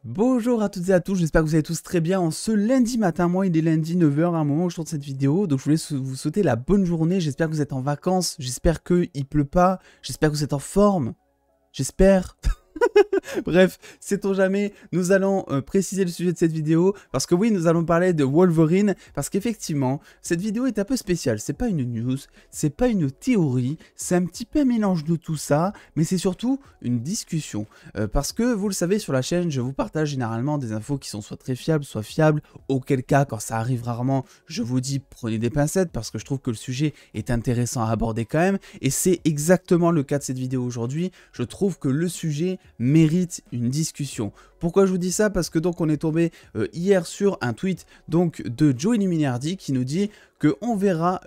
Bonjour à toutes et à tous, j'espère que vous allez tous très bien en ce lundi matin. Moi il est lundi 9 h à un moment où je tourne cette vidéo, donc je voulais vous souhaiter la bonne journée. J'espère que vous êtes en vacances, j'espère qu'il pleut pas, j'espère que vous êtes en forme, j'espère. Bref, sait-on jamais, nous allons préciser le sujet de cette vidéo, parce que oui, nous allons parler de Wolverine, parce qu'effectivement, cette vidéo est un peu spéciale. C'est pas une news, c'est pas une théorie, c'est un petit peu un mélange de tout ça, mais c'est surtout une discussion. Parce que, vous le savez, sur la chaîne, je vous partage généralement des infos qui sont soit très fiables, soit fiables, auquel cas, quand ça arrive rarement, je vous dis prenez des pincettes, parce que je trouve que le sujet est intéressant à aborder quand même, et c'est exactement le cas de cette vidéo aujourd'hui. Je trouve que le sujet mérite une discussion. Pourquoi je vous dis ça? Parce que donc on est tombé hier sur un tweet donc de Joe Illuminardi qui nous dit qu'on verra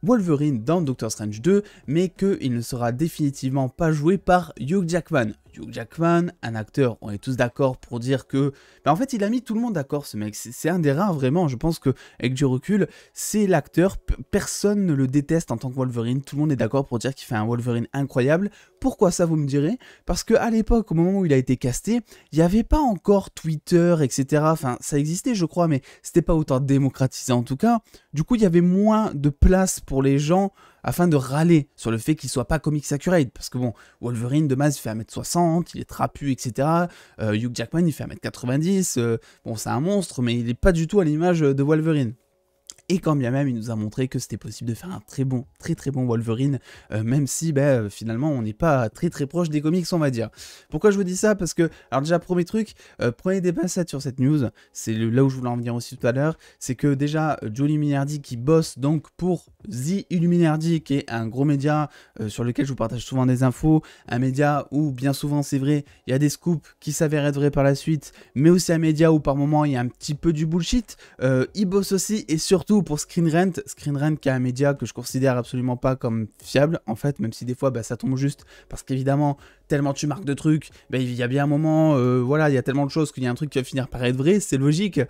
Wolverine dans Doctor Strange 2, mais qu'il ne sera définitivement pas joué par Hugh Jackman. Hugh Jackman, un acteur, on est tous d'accord pour dire que... en fait, il a mis tout le monde d'accord, ce mec. C'est un des rares, vraiment. Je pense qu'avec du recul, c'est l'acteur. Personne ne le déteste en tant que Wolverine. Tout le monde est d'accord pour dire qu'il fait un Wolverine incroyable. Pourquoi ça, vous me direz? Parce qu'à l'époque, au moment où il a été casté, il n'y avait pas encore Twitter, etc. Enfin, ça existait, je crois, mais c'était pas autant démocratisé en tout cas. Du coup, il y avait moins de place pour les gens afin de râler sur le fait qu'il soit pas comics accurate. Parce que bon, Wolverine de base il fait 1m60, il est trapu, etc. Hugh Jackman il fait 1m90, bon c'est un monstre, mais il n'est pas du tout à l'image de Wolverine. Et quand bien même, il nous a montré que c'était possible de faire un très très bon Wolverine, même si finalement on n'est pas très proche des comics, on va dire. Pourquoi je vous dis ça? Parce que, alors déjà, premier truc, prenez des pincettes sur cette news, c'est là où je voulais en venir aussi tout à l'heure, c'est que déjà, Joe Illuminardi qui bosse donc pour The Illuminardi, qui est un gros média sur lequel je vous partage souvent des infos, un média où bien souvent c'est vrai, il y a des scoops qui s'avèrent être vrais par la suite, mais aussi un média où par moment il y a un petit peu du bullshit, il bosse aussi et surtout pour Screen Rant qui est un média que je considère absolument pas comme fiable en fait, même si des fois ça tombe juste parce qu'évidemment tellement tu marques de trucs, il y a bien un moment, voilà, il y a tellement de choses qu'il y a un truc qui va finir par être vrai, c'est logique,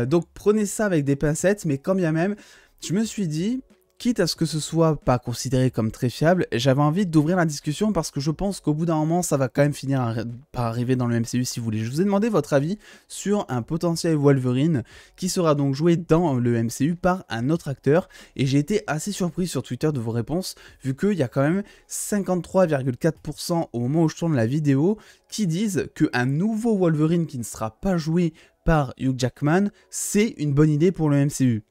donc prenez ça avec des pincettes, mais quand bien même, je me suis dit, quitte à ce que ce soit pas considéré comme très fiable, j'avais envie d'ouvrir la discussion parce que je pense qu'au bout d'un moment, ça va quand même finir par arriver dans le MCU si vous voulez. Je vous ai demandé votre avis sur un potentiel Wolverine qui sera donc joué dans le MCU par un autre acteur. Et j'ai été assez surpris sur Twitter de vos réponses, vu qu'il y a quand même 53,4% au moment où je tourne la vidéo qui disent qu'un nouveau Wolverine qui ne sera pas joué par Hugh Jackman, c'est une bonne idée pour le MCU.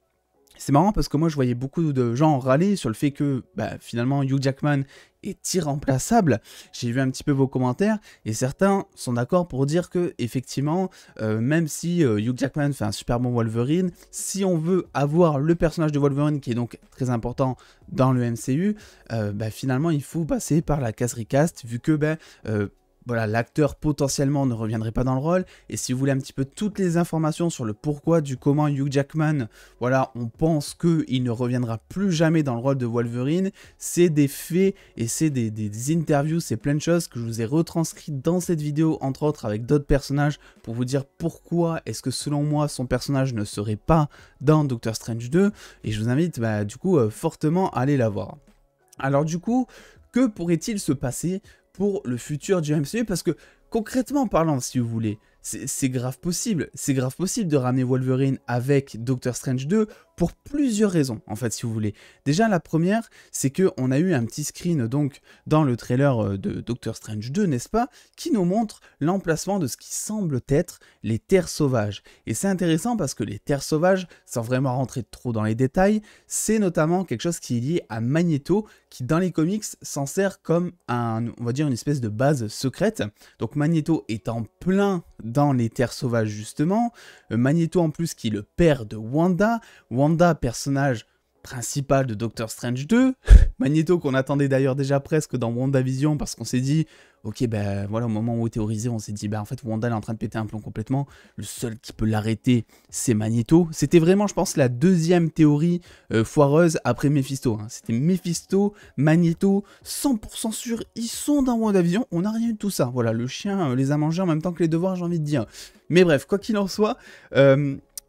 C'est marrant parce que moi je voyais beaucoup de gens râler sur le fait que finalement Hugh Jackman est irremplaçable. J'ai vu un petit peu vos commentaires et certains sont d'accord pour dire que effectivement, même si Hugh Jackman fait un super bon Wolverine, si on veut avoir le personnage de Wolverine qui est donc très important dans le MCU, finalement il faut passer par la case recast vu que voilà, l'acteur potentiellement ne reviendrait pas dans le rôle, et si vous voulez un petit peu toutes les informations sur le pourquoi du comment Hugh Jackman, voilà, on pense qu'il ne reviendra plus jamais dans le rôle de Wolverine, c'est des faits et c'est des interviews, c'est plein de choses que je vous ai retranscrites dans cette vidéo, entre autres avec d'autres personnages, pour vous dire pourquoi est-ce que selon moi son personnage ne serait pas dans Doctor Strange 2, et je vous invite du coup fortement à aller la voir. Alors du coup, que pourrait-il se passer pour le futur du MCU? Parce que concrètement parlant, si vous voulez, c'est grave possible de ramener Wolverine avec Doctor Strange 2 pour plusieurs raisons, en fait, si vous voulez. Déjà, la première, c'est qu'on a eu un petit screen, donc, dans le trailer de Doctor Strange 2, n'est-ce pas, qui nous montre l'emplacement de ce qui semble être les Terres Sauvages. Et c'est intéressant parce que les Terres Sauvages, sans vraiment rentrer trop dans les détails, c'est notamment quelque chose qui est lié à Magneto, qui, dans les comics, s'en sert comme on va dire, une espèce de base secrète. Donc, Magneto est en plein dans les Terres Sauvages, justement. Magneto, en plus, qui est le père de Wanda. Wanda, personnage principal de Doctor Strange 2. Magneto qu'on attendait d'ailleurs déjà presque dans WandaVision parce qu'on s'est dit, ok, voilà, au moment où on théorisait, on s'est dit, en fait, Wanda elle est en train de péter un plomb complètement. Le seul qui peut l'arrêter, c'est Magneto. C'était vraiment, je pense, la deuxième théorie foireuse après Mephisto. Hein. C'était Mephisto, Magneto, 100% sûr, ils sont dans WandaVision. On n'a rien eu de tout ça. Voilà, le chien les a mangés en même temps que les devoirs, j'ai envie de dire. Mais bref, quoi qu'il en soit,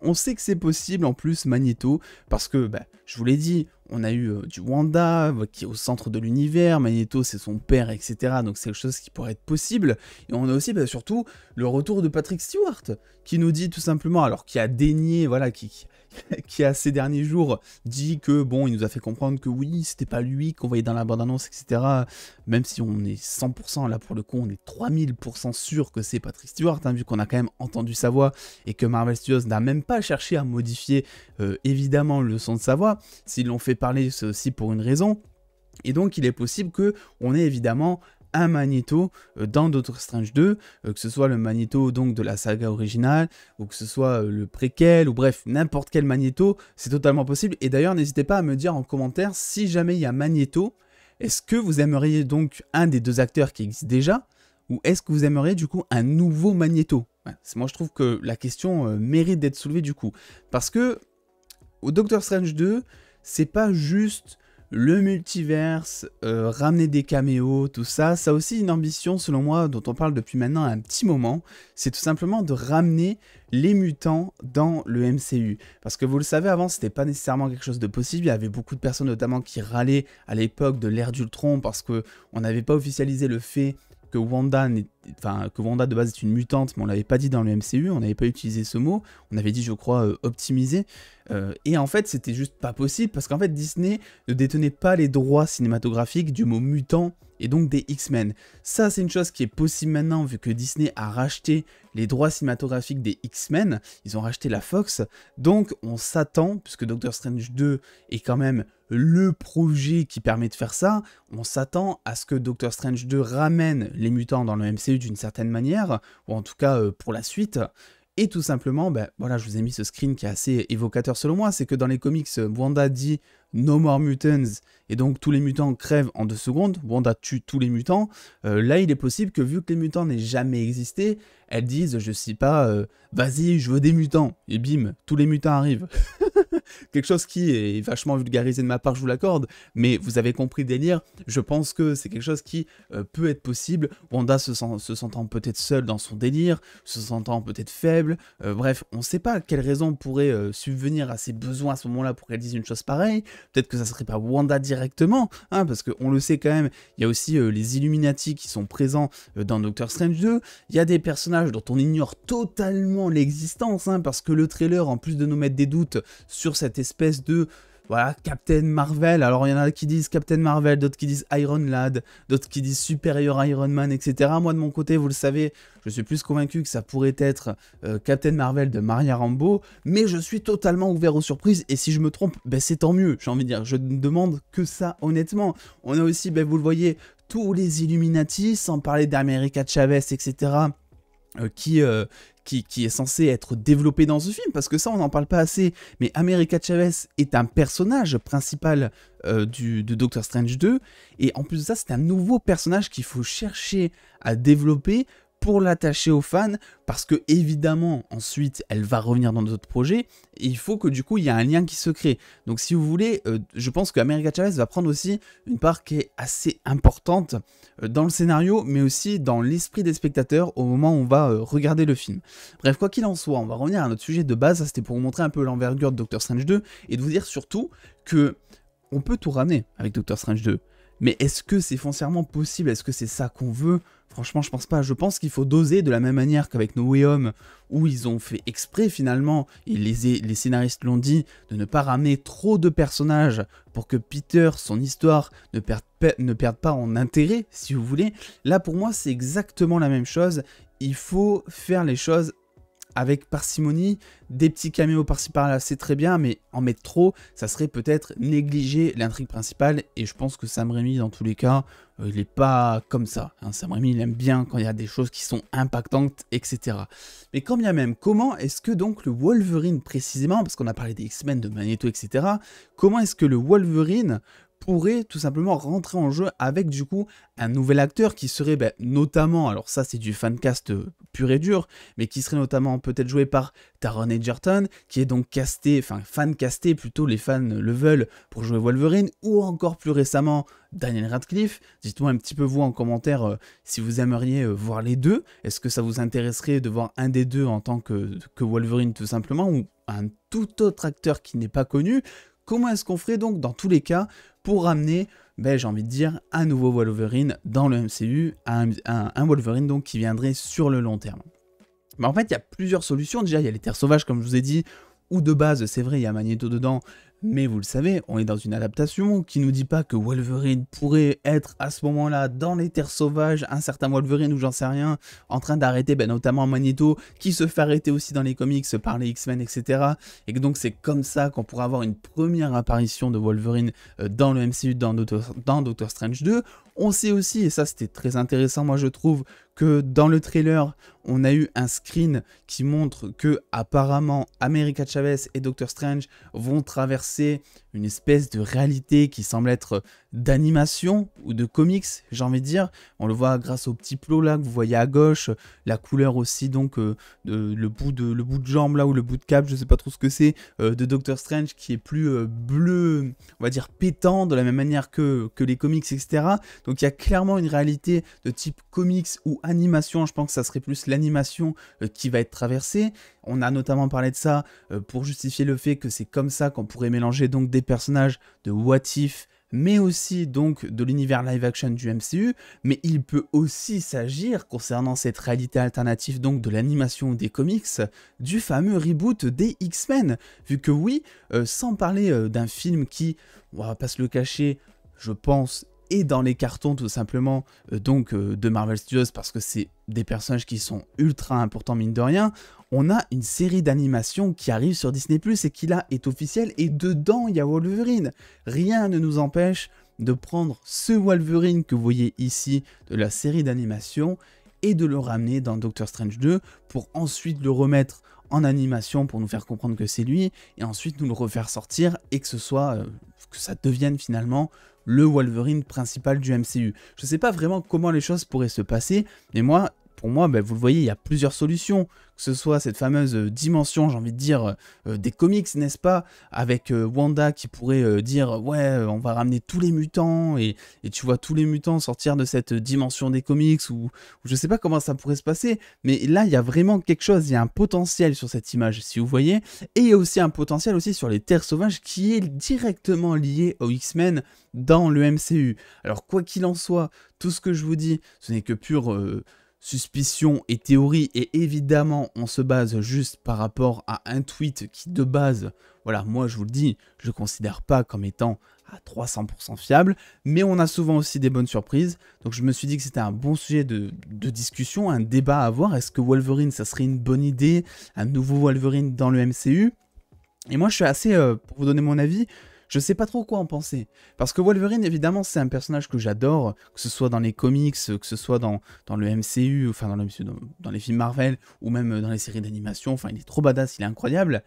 on sait que c'est possible en plus Magneto, parce que, je vous l'ai dit, on a eu du Wanda qui est au centre de l'univers, Magneto c'est son père, etc. Donc c'est quelque chose qui pourrait être possible. Et on a aussi surtout le retour de Patrick Stewart qui nous dit tout simplement, alors qui a dénié, voilà, qui a ces derniers jours dit que bon, il nous a fait comprendre que oui, c'était pas lui qu'on voyait dans la bande-annonce, etc. Même si on est 100% là pour le coup, on est 3000% sûr que c'est Patrick Stewart, hein, vu qu'on a quand même entendu sa voix et que Marvel Studios n'a même pas cherché à modifier évidemment le son de sa voix. S'ils l'ont fait parler, c'est aussi pour une raison. Et donc il est possible que on ait évidemment un Magneto dans Doctor Strange 2, que ce soit le Magneto donc de la saga originale, ou que ce soit le préquel, ou bref, n'importe quel Magneto, c'est totalement possible. Et d'ailleurs, n'hésitez pas à me dire en commentaire, si jamais il y a Magneto, est-ce que vous aimeriez donc un des deux acteurs qui existent déjà, ou est-ce que vous aimeriez du coup un nouveau Magneto? Moi je trouve que la question mérite d'être soulevée du coup, parce que au Doctor Strange 2, c'est pas juste le multiverse, ramener des caméos, tout ça, ça a aussi une ambition selon moi dont on parle depuis maintenant un petit moment, c'est tout simplement de ramener les mutants dans le MCU. Parce que vous le savez, avant c'était pas nécessairement quelque chose de possible, il y avait beaucoup de personnes notamment qui râlaient à l'époque de l'ère d'Ultron parce qu'on n'avait pas officialisé le fait que Wanda de base est une mutante, mais on l'avait pas dit dans le MCU, on n'avait pas utilisé ce mot, on avait dit je crois optimisé, et en fait c'était juste pas possible, parce qu'en fait Disney ne détenait pas les droits cinématographiques du mot mutant, et donc des X-Men. Ça c'est une chose qui est possible maintenant, vu que Disney a racheté les droits cinématographiques des X-Men, ils ont racheté la Fox, donc on s'attend, puisque Doctor Strange 2 est quand même le projet qui permet de faire ça, on s'attend à ce que Doctor Strange 2 ramène les mutants dans le MCU d'une certaine manière, ou en tout cas pour la suite. Et tout simplement, voilà, je vous ai mis ce screen qui est assez évocateur selon moi, c'est que dans les comics, Wanda dit « No more mutants », et donc tous les mutants crèvent en 2 secondes, Wanda tue tous les mutants. Là, il est possible que vu que les mutants n'aient jamais existé, elles disent, je sais pas, vas-y, je veux des mutants, et bim, tous les mutants arrivent. Quelque chose qui est vachement vulgarisé de ma part, je vous l'accorde, mais vous avez compris le délire, je pense que c'est quelque chose qui peut être possible. Wanda se sentant peut-être seule dans son délire, se sentant peut-être faible, bref, on ne sait pas quelle raison pourrait subvenir à ses besoins à ce moment-là pour qu'elle dise une chose pareille. Peut-être que ça serait pas Wanda directement, hein, parce qu'on le sait quand même, il y a aussi les Illuminati qui sont présents dans Doctor Strange 2, il y a des personnages dont on ignore totalement l'existence, hein, parce que le trailer, en plus de nous mettre des doutes sur cette espèce de voilà, Captain Marvel, alors il y en a qui disent Captain Marvel, d'autres qui disent Iron Lad, d'autres qui disent Superior Iron Man, etc. Moi de mon côté, vous le savez, je suis plus convaincu que ça pourrait être Captain Marvel de Maria Rambeau, mais je suis totalement ouvert aux surprises, et si je me trompe, c'est tant mieux, j'ai envie de dire, je ne demande que ça honnêtement. On a aussi, vous le voyez, tous les Illuminati, sans parler d'America Chavez, etc., qui est censé être développé dans ce film, parce que ça on n'en parle pas assez, mais America Chavez est un personnage principal de Doctor Strange 2, et en plus de ça c'est un nouveau personnage qu'il faut chercher à développer pour l'attacher aux fans, parce que évidemment ensuite elle va revenir dans d'autres projets, et il faut que du coup il y ait un lien qui se crée. Donc si vous voulez, je pense que America Chavez va prendre aussi une part qui est assez importante dans le scénario, mais aussi dans l'esprit des spectateurs au moment où on va regarder le film. Bref, quoi qu'il en soit, on va revenir à notre sujet de base, ça c'était pour vous montrer un peu l'envergure de Doctor Strange 2, et de vous dire surtout que on peut tout ramener avec Doctor Strange 2. Mais est-ce que c'est foncièrement possible? Est-ce que c'est ça qu'on veut? Franchement, je pense pas. Je pense qu'il faut doser de la même manière qu'avec No Way Home, où ils ont fait exprès finalement, et les scénaristes l'ont dit, de ne pas ramener trop de personnages pour que Peter, son histoire, ne perde pas en intérêt, si vous voulez. Là, pour moi, c'est exactement la même chose. Il faut faire les choses avec parcimonie, des petits caméos par-ci par-là, c'est très bien, mais en mettre trop, ça serait peut-être négliger l'intrigue principale, et je pense que Sam Raimi, dans tous les cas, il n'est pas comme ça. Hein. Sam Raimi, il aime bien quand il y a des choses qui sont impactantes, etc. Mais quand bien même, comment est-ce que donc le Wolverine précisément, parce qu'on a parlé des X-Men, de Magneto, etc., comment est-ce que le Wolverine pourrait tout simplement rentrer en jeu avec du coup un nouvel acteur qui serait notamment, alors ça c'est du fancast pur et dur, mais qui serait notamment peut-être joué par Taron Egerton, qui est donc casté, enfin fan-casté plutôt, les fans le veulent pour jouer Wolverine, ou encore plus récemment Daniel Radcliffe. Dites-moi un petit peu vous en commentaire si vous aimeriez voir les deux, est-ce que ça vous intéresserait de voir un des deux en tant que Wolverine tout simplement, ou un tout autre acteur qui n'est pas connu. comment est-ce qu'on ferait donc dans tous les cas pour ramener, j'ai envie de dire, un nouveau Wolverine dans le MCU, un Wolverine donc qui viendrait sur le long terme. En fait, il y a plusieurs solutions. Déjà, il y a les terres sauvages, comme je vous ai dit, où de base, c'est vrai, il y a Magneto dedans, mais vous le savez, on est dans une adaptation qui nous dit pas que Wolverine pourrait être à ce moment-là dans les terres sauvages, un certain Wolverine ou j'en sais rien, en train d'arrêter notamment Magneto, qui se fait arrêter aussi dans les comics par les X-Men, etc. Et que donc c'est comme ça qu'on pourra avoir une première apparition de Wolverine dans le MCU, dans Doctor Strange 2. On sait aussi, et ça c'était très intéressant moi je trouve, que dans le trailer, on a eu un screen qui montre que apparemment America Chavez et Doctor Strange vont traverser une espèce de réalité qui semble être d'animation ou de comics, j'ai envie de dire. On le voit grâce au petit plot là que vous voyez à gauche, la couleur aussi donc le bout de jambe là ou le bout de cap, je sais pas trop ce que c'est, de Doctor Strange qui est plus bleu, on va dire pétant de la même manière que les comics, etc. Donc il y a clairement une réalité de type comics ou animation, je pense que ça serait plus l'animation qui va être traversée. On a notamment parlé de ça pour justifier le fait que c'est comme ça qu'on pourrait mélanger donc des personnages de What If, mais aussi donc de l'univers live action du MCU, mais il peut aussi s'agir, concernant cette réalité alternative donc de l'animation ou des comics, du fameux reboot des X-Men, vu que oui, sans parler d'un film qui, on va pas se le cacher, je pense, et dans les cartons tout simplement de Marvel Studios parce que c'est des personnages qui sont ultra importants mine de rien, on a une série d'animations qui arrive sur Disney+, et qui là est officielle, et dedans il y a Wolverine. Rien ne nous empêche de prendre ce Wolverine que vous voyez ici de la série d'animation et de le ramener dans Doctor Strange 2 pour ensuite le remettre en animation pour nous faire comprendre que c'est lui, et ensuite nous le refaire sortir et que ce soit, que ça devienne finalement le Wolverine principal du MCU. Je ne sais pas vraiment comment les choses pourraient se passer, mais pour moi, vous le voyez, il y a plusieurs solutions, que ce soit cette fameuse dimension, j'ai envie de dire, des comics, n'est-ce pas, avec Wanda qui pourrait dire, ouais, on va ramener tous les mutants, et tu vois tous les mutants sortir de cette dimension des comics, ou je sais pas comment ça pourrait se passer, mais là, il y a vraiment quelque chose, il y a un potentiel sur cette image, si vous voyez, et il y a aussi un potentiel aussi sur les terres sauvages qui est directement lié aux X-Men dans le MCU. Alors, quoi qu'il en soit, tout ce que je vous dis, ce n'est que pure suspicion et théorie, et évidemment on se base juste par rapport à un tweet qui de base, voilà, moi je vous le dis, je le considère pas comme étant à 300% fiable, mais on a souvent aussi des bonnes surprises, donc je me suis dit que c'était un bon sujet de discussion, un débat à avoir. Est-ce que Wolverine ça serait une bonne idée, un nouveau Wolverine dans le MCU? Et moi je suis assez, pour vous donner mon avis, je sais pas trop quoi en penser. Parce que Wolverine, évidemment, c'est un personnage que j'adore, que ce soit dans les comics, que ce soit dans le MCU, enfin dans les films Marvel, ou même dans les séries d'animation. Enfin, il est trop badass, il est incroyable.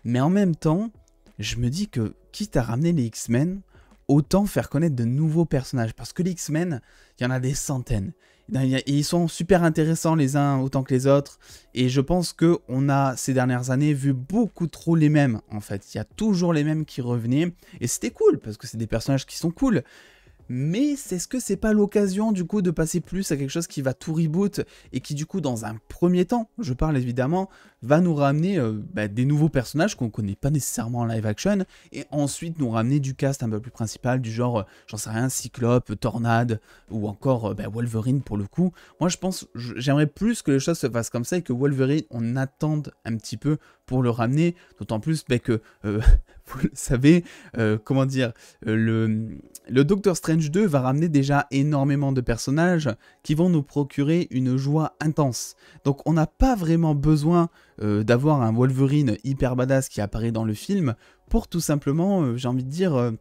Mais en même temps, je me dis que, quitte à ramener les X-Men, autant faire connaître de nouveaux personnages. Parce que les X-Men, il y en a des centaines. Et ils sont super intéressants les uns autant que les autres. Et je pense qu'on a, ces dernières années, vu beaucoup trop les mêmes, en fait. Il y a toujours les mêmes qui revenaient. Et c'était cool, parce que c'est des personnages qui sont cool. Mais est-ce que c'est pas l'occasion du coup de passer plus à quelque chose qui va tout reboot et qui du coup dans un premier temps, je parle évidemment, va nous ramener des nouveaux personnages qu'on connaît pas nécessairement en live action et ensuite nous ramener du cast un peu plus principal du genre, j'en sais rien, Cyclope, Tornade ou encore Wolverine pour le coup. Moi je pense, j'aimerais plus que les choses se fassent comme ça et que Wolverine on attende un petit peu pour le ramener, d'autant plus que vous le savez, comment dire, le Doctor Strange 2 va ramener déjà énormément de personnages qui vont nous procurer une joie intense. Donc on n'a pas vraiment besoin d'avoir un Wolverine hyper badass qui apparaît dans le film pour tout simplement, j'ai envie de dire,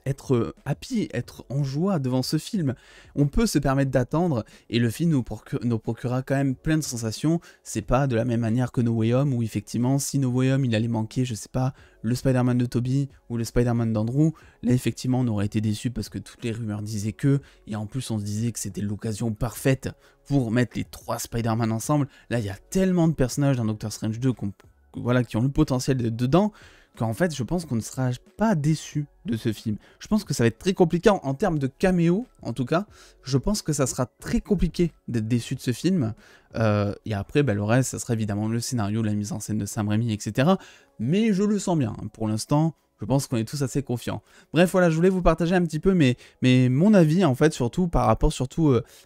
être happy, être en joie devant ce film. On peut se permettre d'attendre et le film nous procurera quand même plein de sensations. C'est pas de la même manière que No Way Home où effectivement si No Way Home il allait manquer, je sais pas, le Spider-Man de Tobey ou le Spider-Man d'Andrew, là effectivement on aurait été déçus parce que toutes les rumeurs disaient que, et en plus on se disait que c'était l'occasion parfaite pour mettre les 3 Spider-Man ensemble. Là il y a tellement de personnages dans Doctor Strange 2 qui ont le potentiel d'être dedans, qu'en fait je pense qu'on ne sera pas déçu de ce film. Je pense que ça va être très compliqué en termes de caméo, en tout cas, je pense que ça sera très compliqué d'être déçu de ce film. Et après, le reste, ça sera évidemment le scénario, la mise en scène de Sam Raimi, etc. Mais je le sens bien, pour l'instant, je pense qu'on est tous assez confiants. Bref, voilà, je voulais vous partager un petit peu mon avis, en fait, surtout par rapport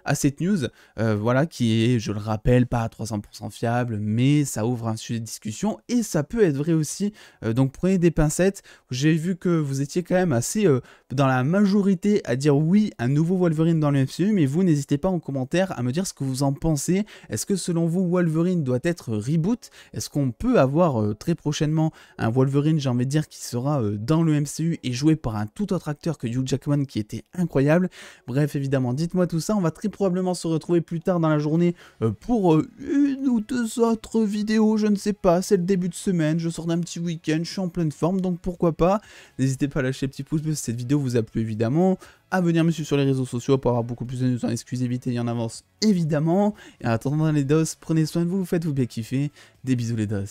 à cette news, voilà, qui est, je le rappelle, pas à 300% fiable, mais ça ouvre un sujet de discussion, et ça peut être vrai aussi, donc prenez des pincettes. J'ai vu que vous étiez quand même assez dans la majorité à dire oui, un nouveau Wolverine dans le MCU, mais vous n'hésitez pas en commentaire à me dire ce que vous en pensez. Est-ce que selon vous, Wolverine doit être reboot? Est-ce qu'on peut avoir très prochainement un Wolverine, j'ai envie de dire, qui sera dans le MCU et joué par un tout autre acteur que Hugh Jackman, qui était incroyable? Bref, évidemment, dites-moi tout ça. On va très probablement se retrouver plus tard dans la journée pour une ou deux autres vidéos, je ne sais pas. C'est le début de semaine, je sors d'un petit week-end, je suis en pleine forme, donc pourquoi pas. N'hésitez pas à lâcher un petit pouce bleu si cette vidéo vous a plu, évidemment, à venir me suivre sur les réseaux sociaux pour avoir beaucoup plus de news en exclusivité et en avance, évidemment. Et en attendant les dos, prenez soin de vous, faites-vous bien kiffer. Des bisous les dos.